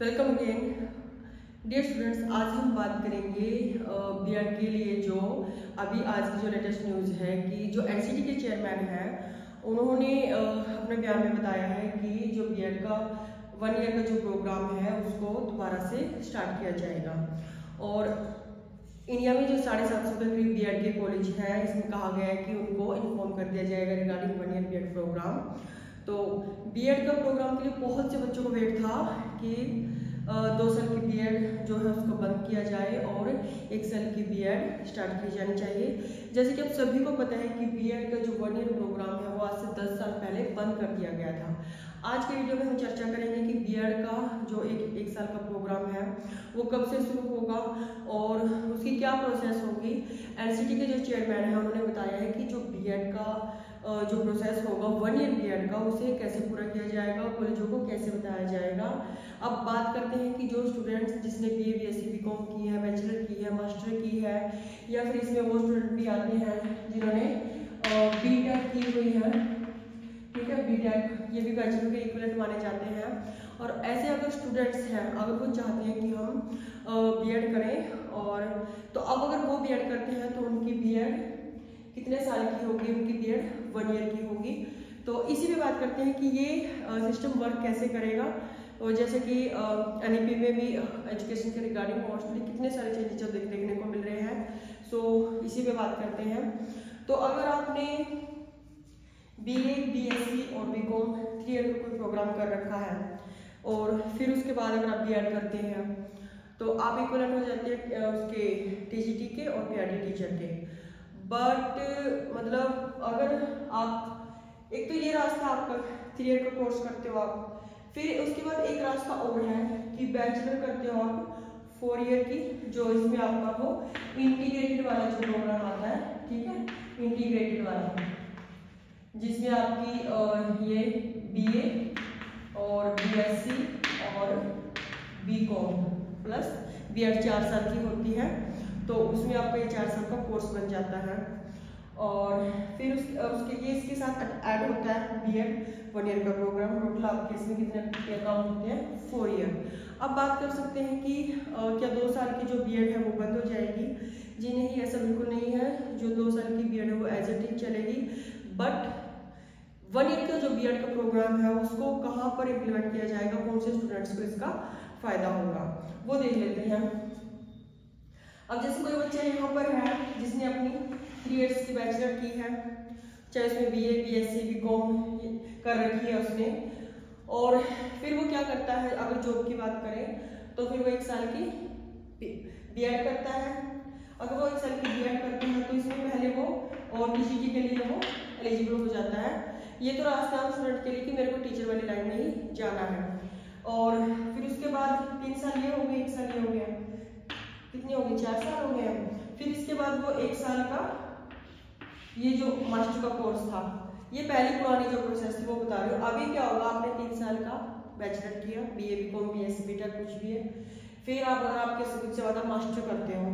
Welcome again dear students. आज हम बात करेंगे बीएड के लिए जो अभी आज की जो लेटेस्ट न्यूज़ है कि जो एनसीटी के चेयरमैन हैं उन्होंने अपने बयान में बताया है कि जो बीएड का 1 ईयर का जो प्रोग्राम है उसको दोबारा से स्टार्ट किया जाएगा। और इंडिया में जो 750 के करीब बीएड के कॉलेज हैं, इसमें कहा गया है कि उनको इन्फॉर्म कर दिया जाएगा रिगार्डिंग 1 ईयर बीएड प्रोग्राम। तो बीएड का प्रोग्राम के लिए बहुत से बच्चों को वेट था कि 2 साल की बीएड जो है उसको बंद किया जाए और 1 साल की बीएड स्टार्ट की जानी चाहिए। जैसे कि आप सभी को पता है कि बीएड का जो 1 ईयर प्रोग्राम है वो आज से 10 साल पहले बंद कर दिया गया था। आज के वीडियो में हम चर्चा करेंगे कि बीएड का जो एक साल का प्रोग्राम है वो कब से शुरू होगा और उसकी क्या प्रोसेस होगी। एनसीटी के जो चेयरमैन है उन्होंने बताया है कि जो बीएड का जो प्रोसेस होगा 1 ईयर बीएड का उसे कैसे पूरा किया जाएगा, कॉलेजों को कैसे बताया जाएगा। अब बात करते हैं कि जो स्टूडेंट्स जिसने बीए बीएससी बीकॉम की है, बैचलर की है, मास्टर की है, या फिर इसमें वो स्टूडेंट भी आते हैं जिन्होंने बीटेक की हुई है, ठीक है, बीटेक ये भी बैचलर के इक्विवेलेंट माने जाते हैं। और ऐसे अगर स्टूडेंट्स हैं, अगर वो चाहते हैं कि हम बीएड करें, और तो अब अगर वो बीएड करते हैं तो उनकी बीएड कितने साल की होगी, उनकी बीएड 1 ईयर की होगी। तो इसी पे बात करते हैं कि ये सिस्टम वर्क कैसे करेगा। और जैसे कि एनईपी में भी एजुकेशन के रिगार्डिंग मोस्टली कितने सारे चेंजेस देखने को मिल रहे हैं, सो इसी पे बात करते हैं। तो अगर आपने बीए बीएससी और बीकॉम 3 ईयर का कोई प्रोग्राम कर रखा है और फिर उसके बाद अगर आप बीएड करते हैं तो आप इक्विवेलेंट हो जाते हैं उसके टीजीटी के और पीआरडी टीचर के। बट मतलब अगर आप एक तो ये रास्ता आपका 3 ईयर का कोर्स करते हो आप, फिर उसके बाद एक रास्ता और है कि बैचलर करते हो आप 4 ईयर की, जो इसमें आपका वो इंटीग्रेटेड वाला जो प्रोग्राम आता है, ठीक है, इंटीग्रेटेड वाला जिसमें आपकी ये बीए और बीएससी और बीकॉम प्लस बीएड 4 साल की होती है। तो उसमें आपका ये 4 साल का कोर्स बन जाता है। और फिर उसके ये इसके साथ ऐड होता है बीएड 1 ईयर का प्रोग्राम। टोटल आपके इसमें कितने अकाउंट होते हैं, 4 ईयर। अब बात कर सकते हैं कि क्या 2 साल की जो बीएड है वो बंद हो जाएगी। जी नहीं, ऐसा बिल्कुल नहीं है। जो 2 साल की बीएड है वो एज इट इज चलेगी, बट 1 ईयर का जो बीएड का प्रोग्राम है उसको कहाँ पर इम्प्लीमेंट किया जाएगा, कौन से स्टूडेंट्स को इसका फायदा होगा, वो देख लेते हैं। अब जैसे कोई बच्चा यहाँ पर है जिसने अपनी 3 ईयर्स की बैचलर की है, चाहे उसमें बीए बीएससी बीकॉम कर रखी है उसने, और फिर वो क्या करता है, अगर जॉब की बात करें तो फिर वो 1 साल की बीएड करता है। अगर वो 1 साल की बीएड करते हैं तो इसमें पहले वो और टीजीटी के लिए वो एलिजिबल हो जाता है। ये तो रास्ता है स्टूडेंट के लिए कि मेरे को टीचर वाली लाइन में ही जाना है। और फिर उसके बाद 3 साल ये हो गए, 1 साल ये हो गया, कितने हो गए, 4 साल हो गए। फिर इसके बाद वो 1 साल का ये जो मास्टर का कोर्स था, ये पहली पुरानी जो प्रोसेस थी वो बता रही हूँ। अभी क्या होगा, आपने 3 साल का बैचलर किया, बीए बीकॉम बीएससी बीटेक कुछ भी है, फिर आप अगर आपके सबसे ज़्यादा मास्टर करते हो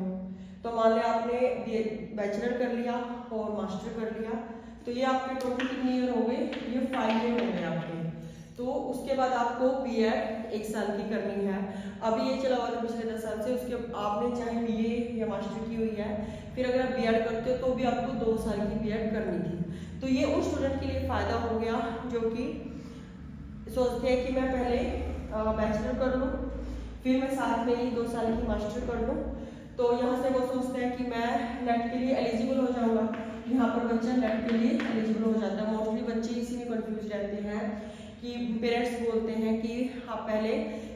तो मान लिया आपने बैचलर कर लिया और मास्टर कर लिया, तो ये आपके टोटल कितने ईयर हो गए, ये 5 ईयर हो गए आपके। तो उसके बाद आपको बीएड 1 साल की करनी है। अभी ये चला हुआ था पिछले 10 साल से, उसके आपने चाहे बीए या मास्टर की हुई है, फिर अगर आप बीएड करते हो तो भी आपको 2 साल की बीएड करनी थी। तो ये उन स्टूडेंट के लिए फायदा हो गया जो कि सोचते हैं कि मैं पहले बैचलर कर लूँ, फिर मैं साथ में ही 2 साल की मास्टर कर लूँ। तो यहाँ से वो सोचते हैं कि मैं नेट के लिए एलिजिबल हो जाऊँगा। यहाँ पर बच्चा नेट के लिए एलिजिबल हो जाता है। मोस्टली बच्चे इसी में कन्फ्यूज रहते हैं कि पेरेंट्स बोलते हैं कि आप पहले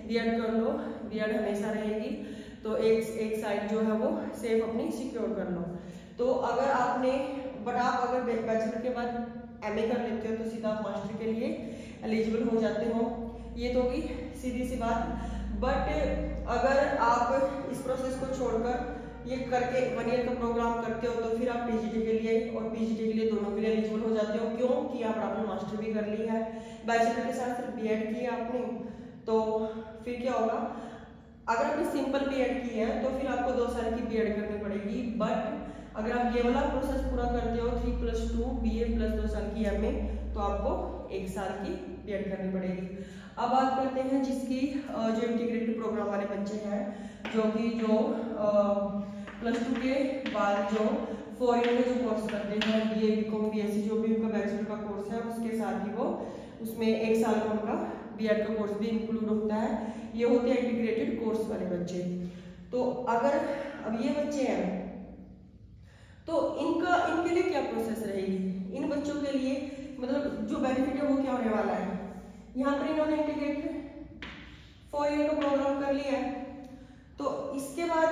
बीएड कर लो, बीएड हमेशा रहेगी, तो एक साइड जो है वो सेफ अपनी सिक्योर कर लो। तो अगर आपने आप अगर बैचलर के बाद एमए कर लेते हो तो सीधा आप मास्टर के लिए एलिजिबल हो जाते हो। ये तो होगी सीधी सी बात। बट अगर आप इस प्रोसेस को छोड़कर ये करके 1 ईयर का प्रोग्राम करते हो तो फिर आप टीजीटी के लिए और पीजीटी के लिए दोनों के लिए एलिजिबल हो जाते हो। क्यों कि आपने मास्टर भी कर ली है, बैचलर के साथ सिर्फ बीएड की है आपने, तो फिर क्या होगा, अगर आपने सिंपल बीएड की है तो फिर आपको 2 साल की बीएड करनी पड़ेगी। बट अगर आप ये वाला प्रोसेस पूरा करते हो 3+2 बीए प्लस 2 साल की एमए, तो आपको 1 साल की बीएड करनी पड़ेगी। अब बात करते हैं जिसकी जो इंटीग्रेटेड प्रोग्राम वाले बच्चे हैं, जो +2 के बाद जो 4 ईयर में जो कोर्स करते हैं, BA BCom BSc जो भी उनका बैचलर का कोर्स है, उसके साथ ही वो उसमें 1 साल का उनका बीएड का कोर्स भी इंक्लूड होता है। ये होते हैं इंटीग्रेटेड कोर्स वाले बच्चे। तो अगर अब ये बच्चे हैं तो इनके लिए क्या प्रोसेस रहेगी? इन बच्चों के लिए मतलब जो बेनिफिट है वो क्या होने वाला है? यहाँ पर इन्होंने इंटीग्रेटेड 4 ईयर का प्रोग्राम कर लिया है, तो इसके बाद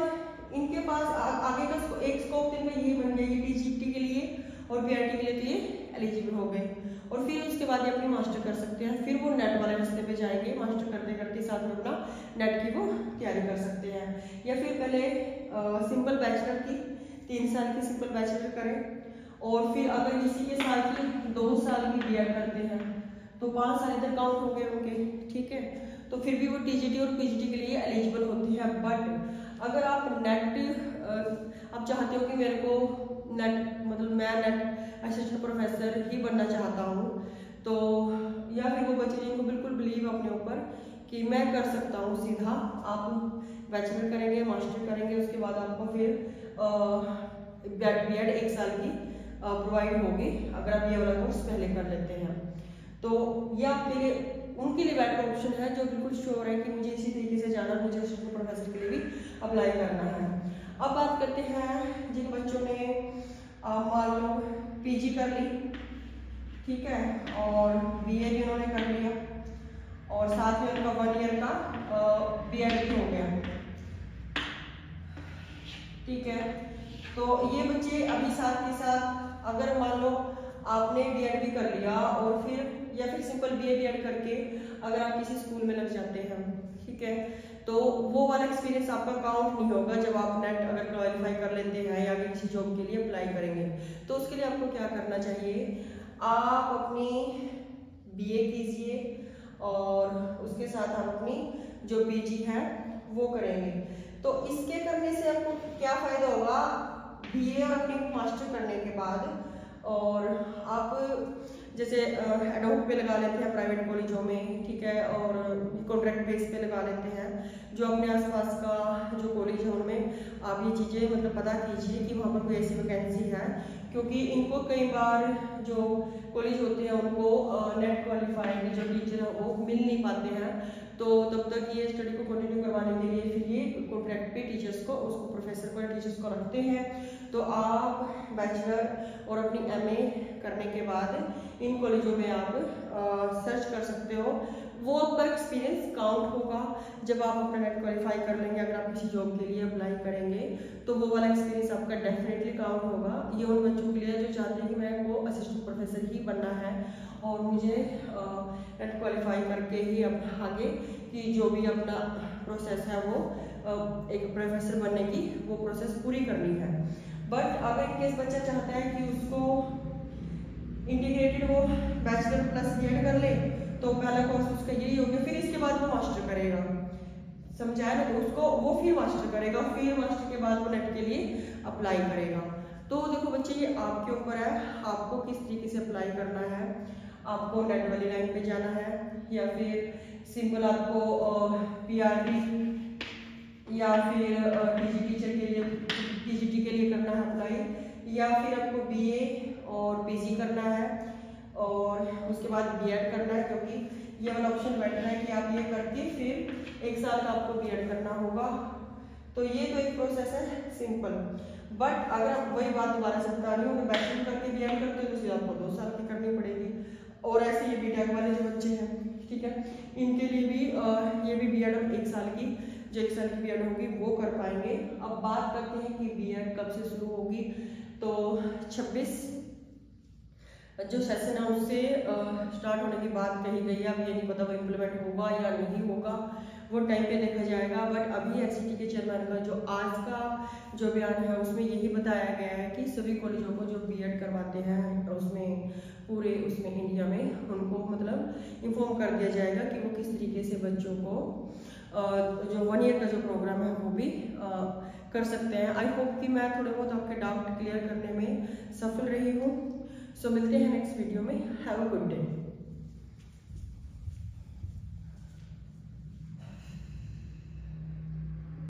इनके पास आगे का एक स्कोप इनका ये बन गया, ये टीजीटी के लिए और बीआरटी के लिए तो ये एलिजिबल हो गए। और फिर उसके बाद ये अपनी मास्टर कर सकते हैं, फिर वो नेट वाले रास्ते पे जाएंगे, मास्टर करते करते साथ में अपना नेट की वो तैयारी कर सकते हैं। या फिर पहले सिंपल बैचलर की 3 साल की सिंपल बैचलर करें, और फिर अगर किसी के साथ ही 2 साल की बीएड करते हैं तो 5 साल इधर काउंट हो गए उनके, ठीक है। तो फिर भी वो टीजीटी और पीजीटी के लिए एलिजिबल होती है। बट अगर आप नेट आप चाहते हो कि मेरे को नेट मतलब मैं नेट असिस्टेंट प्रोफेसर ही बनना चाहता हूँ, तो या फिर वो बच्चे जिनको बिल्कुल बिलीव अपने ऊपर कि मैं कर सकता हूँ, सीधा आप बैचलर करेंगे, मास्टर करेंगे, उसके बाद आपको फिर बीएड 1 साल की प्रोवाइड होगी अगर आप ये वाला कोर्स पहले कर लेते हैं। तो ये आपके लिए उनके लिए बेटर ऑप्शन है जो बिल्कुल श्योर है कि मुझे इसी तरीके से जाना, मुझे असिस्टेंट प्रोफेसर के लिए भी अप्लाई करना है। अब बात करते हैं जिन बच्चों ने मान लो पीजी कर ली, ठीक है, और बीए भी उन्होंने कर लिया और साथ में उनका 1 ईयर का बीएड भी हो गया, ठीक है। तो ये बच्चे अभी साथ के साथ अगर मान लो आपने बीएड भी कर लिया और फिर या फिर सिंपल बीए बीएड करके अगर आप किसी स्कूल में लग जाते हैं, ठीक है, तो वो वाला एक्सपीरियंस आपका काउंट नहीं होगा जब आप नेट अगर क्वालिफाई कर लेते हैं या किसी जॉब के लिए अप्लाई करेंगे। तो उसके लिए आपको क्या करना चाहिए, आप अपनी बीए कीजिए और उसके साथ आप अपनी जो पीजी है वो करेंगे। तो इसके करने से आपको क्या फायदा होगा, बीए और अपनी मास्टर करने के बाद, और आप जैसे एडोप पे लगा लेते हैं प्राइवेट कॉलेजों में, ठीक है, और कॉन्ट्रैक्ट बेस पे लगा लेते हैं, जो अपने आसपास का जो कॉलेज है उनमें आप ये चीज़ें मतलब पता कीजिए कि वहाँ पर कोई ऐसी वैकेंसी है, क्योंकि इनको कई बार जो कॉलेज होते हैं उनको नेट क्वालिफाइड जो टीचर है वो मिल नहीं पाते हैं, तो तब तक ये स्टडी को कंटिन्यू करवाने के लिए फिर ये कॉन्ट्रैक्ट पे टीचर्स को उसको प्रोफेसर को या टीचर्स को रखते हैं। तो आप बैचलर और अपनी एमए करने के बाद इन कॉलेजों में आप सर्च कर सकते हो, वो आपका एक्सपीरियंस काउंट होगा जब आप अपना नेट क्वालिफाई कर लेंगे। अगर आप किसी जॉब के लिए अप्लाई करेंगे तो वो वाला एक्सपीरियंस आपका डेफिनेटली काउंट होगा। ये उन बच्चों के लिए जो चाहते हैं कि मेरे को असिस्टेंट प्रोफेसर ही बनना है और मुझे नेट क्वालिफाई करके ही अब आगे की जो भी अपना प्रोसेस है वो एक प्रोफेसर बनने की वो प्रोसेस पूरी करनी है। बट अगर इनकेस बच्चा चाहता है कि उसको इंटीग्रेटेड वो बैचलर प्लस बीएड कर ले, तो पहला कोर्स उसका यही हो गया, फिर इसके बाद वो मास्टर करेगा, समझाया ना, तो उसको वो फिर मास्टर करेगा, फिर मास्टर के बाद वो नेट के लिए अप्लाई करेगा। तो देखो बच्चे ये आपके ऊपर है, आपको किस तरीके से अप्लाई करना है, आपको नेट वाली लाइन पे जाना है या फिर सिंपल आपको पीआरटी या फिर पीजी टीचर के लिए पीजीटी के लिए करना है अप्लाई, या फिर आपको बीए और पीजी करना है और उसके बाद बीएड करना है, क्योंकि ये वाला ऑप्शन बेटर है कि आप ये करके फिर 1 साल का आपको बीएड करना होगा। तो ये तो एक प्रोसेस है सिंपल। बट अगर आप वही बात दोबारा से बता रही हूँ, बैचलर करके बीएड करते हो तो फिर आपको 2 साल की करनी पड़ेगी। और ऐसे ये बीटेक वाले जो बच्चे हैं, ठीक है, इनके लिए भी ये भी बीएड 1 साल की जो 1 साल की बीएड होगी वो कर पाएंगे। अब बात करते हैं कि बीएड कब से शुरू होगी, तो 26 जो सेशन है उससे स्टार्ट होने की बात कही गई है। अब ये नहीं पता वो इम्प्लीमेंट होगा या नहीं होगा, वो टाइम पे देखा जाएगा। बट अभी एचसीटी के चेयरमैन का जो आज का जो बयान है उसमें यही बताया गया है कि सभी कॉलेजों को जो बीएड करवाते हैं उसमें पूरे उसमें इंडिया में उनको मतलब इन्फॉर्म कर दिया जाएगा कि वो किस तरीके से बच्चों को जो 1 ईयर का जो प्रोग्राम है वो भी कर सकते हैं। आई होप कि मैं थोड़े बहुत आपके डाउट क्लियर करने में सफल रही हूँ। सो मिलते हैं नेक्स्ट वीडियो में। Have a good day.